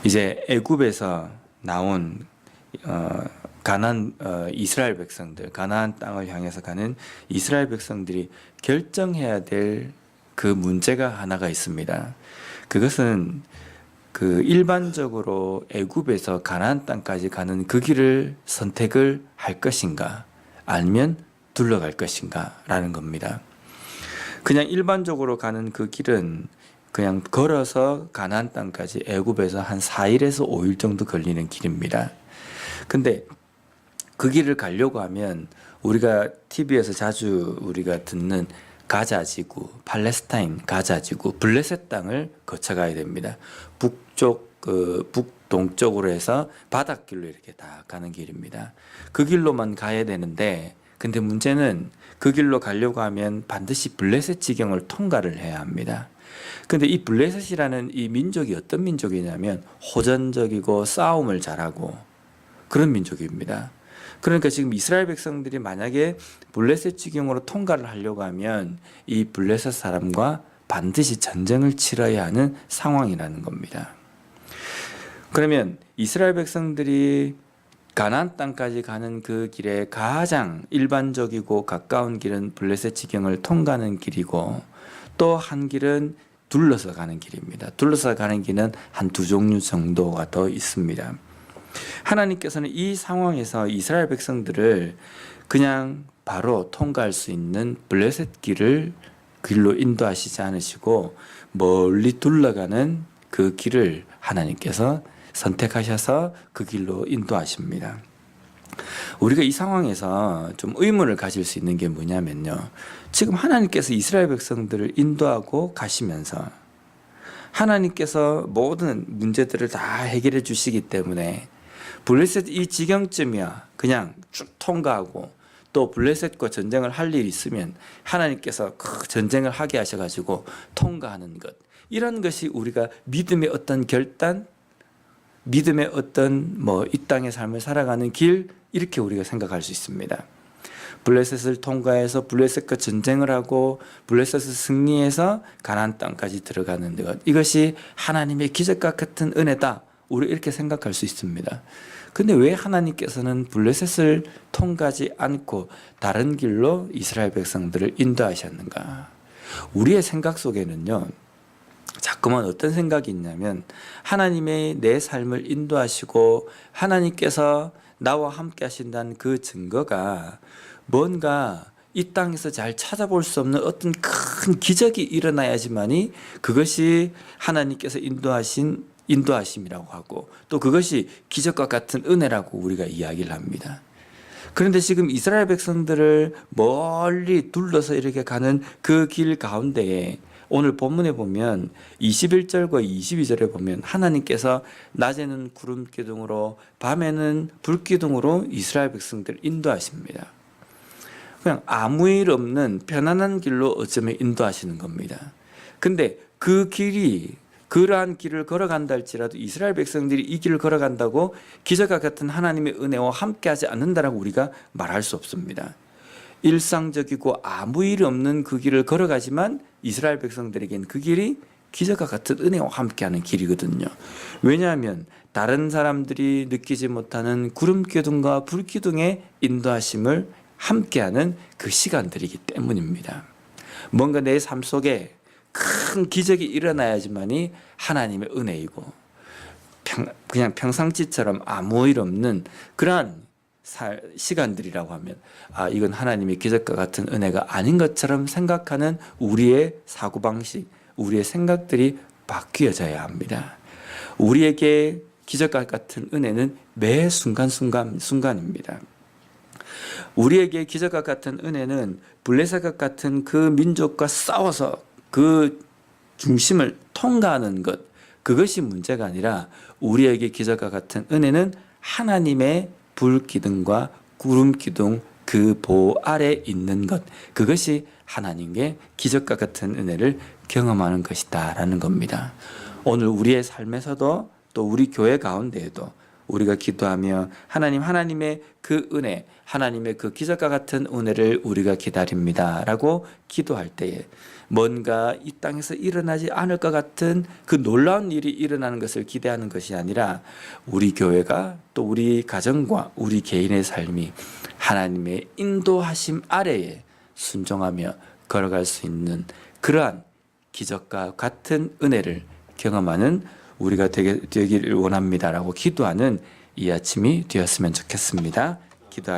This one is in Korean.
이제 애굽에서 나온 이스라엘 백성들, 가나안 땅을 향해서 가는 이스라엘 백성들이 결정해야 될 그 문제가 하나가 있습니다. 그것은 그 일반적으로 애굽에서 가나안 땅까지 가는 그 길을 선택을 할 것인가, 아니면 둘러갈 것인가라는 겁니다. 그냥 일반적으로 가는 그 길은 그냥 걸어서 가나안 땅까지 애굽에서 한 4일에서 5일 정도 걸리는 길입니다. 근데 그 길을 가려고 하면 우리가 TV에서 자주 우리가 듣는 가자지구, 팔레스타인 가자지구, 블레셋 땅을 거쳐가야 됩니다. 북동쪽으로 해서 바닷길로 이렇게 다 가는 길입니다. 그 길로만 가야 되는데, 근데 문제는 그 길로 가려고 하면 반드시 블레셋 지경을 통과를 해야 합니다. 근데 이 블레셋이라는 이 민족이 어떤 민족이냐면 호전적이고 싸움을 잘하고 그런 민족입니다. 그러니까 지금 이스라엘 백성들이 만약에 블레셋 지경으로 통과를 하려고 하면 이 블레셋 사람과 반드시 전쟁을 치러야 하는 상황이라는 겁니다. 그러면 이스라엘 백성들이 가나안 땅까지 가는 그 길에 가장 일반적이고 가까운 길은 블레셋 지경을 통과하는 길이고, 또 한 길은 둘러서 가는 길입니다. 둘러서 가는 길은 한 두 종류 정도가 더 있습니다. 하나님께서는 이 상황에서 이스라엘 백성들을 그냥 바로 통과할 수 있는 블레셋 길로 인도하시지 않으시고 멀리 둘러가는 그 길을 하나님께서 선택하셔서 그 길로 인도하십니다. 우리가 이 상황에서 좀 의문을 가질 수 있는 게 뭐냐면요, 지금 하나님께서 이스라엘 백성들을 인도하고 가시면서 하나님께서 모든 문제들을 다 해결해 주시기 때문에 블레셋 이 지경쯤이야 그냥 쭉 통과하고, 또 블레셋과 전쟁을 할 일이 있으면 하나님께서 그 전쟁을 하게 하셔가지고 통과하는 것, 이런 것이 우리가 믿음의 어떤 결단, 믿음의 어떤 이 땅의 삶을 살아가는 길, 이렇게 우리가 생각할 수 있습니다. 블레셋을 통과해서 블레셋과 전쟁을 하고 블레셋을 승리해서 가나안 땅까지 들어가는 것, 이것이 하나님의 기적과 같은 은혜다, 우리 이렇게 생각할 수 있습니다. 근데 왜 하나님께서는 블레셋을 통과하지 않고 다른 길로 이스라엘 백성들을 인도하셨는가? 우리의 생각 속에는요, 자꾸만 어떤 생각이 있냐면, 하나님의 내 삶을 인도하시고 하나님께서 나와 함께 하신다는 그 증거가 뭔가 이 땅에서 잘 찾아볼 수 없는 어떤 큰 기적이 일어나야지만이 그것이 하나님께서 인도하심이라고 하고, 또 그것이 기적과 같은 은혜라고 우리가 이야기를 합니다. 그런데 지금 이스라엘 백성들을 멀리 둘러서 이렇게 가는 그 길 가운데에 오늘 본문에 보면 21절과 22절에 보면 하나님께서 낮에는 구름 기둥으로 밤에는 불 기둥으로 이스라엘 백성들을 인도하십니다. 그냥 아무 일 없는 편안한 길로 어쩌면 인도하시는 겁니다. 근데 그 길이, 그러한 길을 걸어간다 할지라도 이스라엘 백성들이 이 길을 걸어간다고 기적과 같은 하나님의 은혜와 함께하지 않는다라고 우리가 말할 수 없습니다. 일상적이고 아무 일 없는 그 길을 걸어가지만 이스라엘 백성들에겐 그 길이 기적과 같은 은혜와 함께하는 길이거든요. 왜냐하면 다른 사람들이 느끼지 못하는 구름 기둥과 불 기둥의 인도하심을 함께하는 그 시간들이기 때문입니다. 뭔가 내 삶 속에 큰 기적이 일어나야지만이 하나님의 은혜이고, 그냥 평상시처럼 아무 일 없는 그러한 시간들이라고 하면 이건 하나님의 기적과 같은 은혜가 아닌 것처럼 생각하는 우리의 사고방식, 우리의 생각들이 바뀌어져야 합니다. 우리에게 기적과 같은 은혜는 매 순간입니다. 우리에게 기적과 같은 은혜는 블레셋과 같은 그 민족과 싸워서 그 중심을 통과하는 것, 그것이 문제가 아니라 우리에게 기적과 같은 은혜는 하나님의 불 기둥과 구름 기둥 그 보호 아래 있는 것, 그것이 하나님의 기적과 같은 은혜를 경험하는 것이다 라는 겁니다. 오늘 우리의 삶에서도 또 우리 교회 가운데에도 우리가 기도하며 하나님의 그 은혜, 하나님의 그 기적과 같은 은혜를 우리가 기다립니다라고 기도할 때에 뭔가 이 땅에서 일어나지 않을 것 같은 그 놀라운 일이 일어나는 것을 기대하는 것이 아니라 우리 교회가 또 우리 가정과 우리 개인의 삶이 하나님의 인도하심 아래에 순종하며 걸어갈 수 있는 그러한 기적과 같은 은혜를 경험하는 우리가 되기를 원합니다라고 기도하는 이 아침이 되었으면 좋겠습니다. 기도하겠습니다.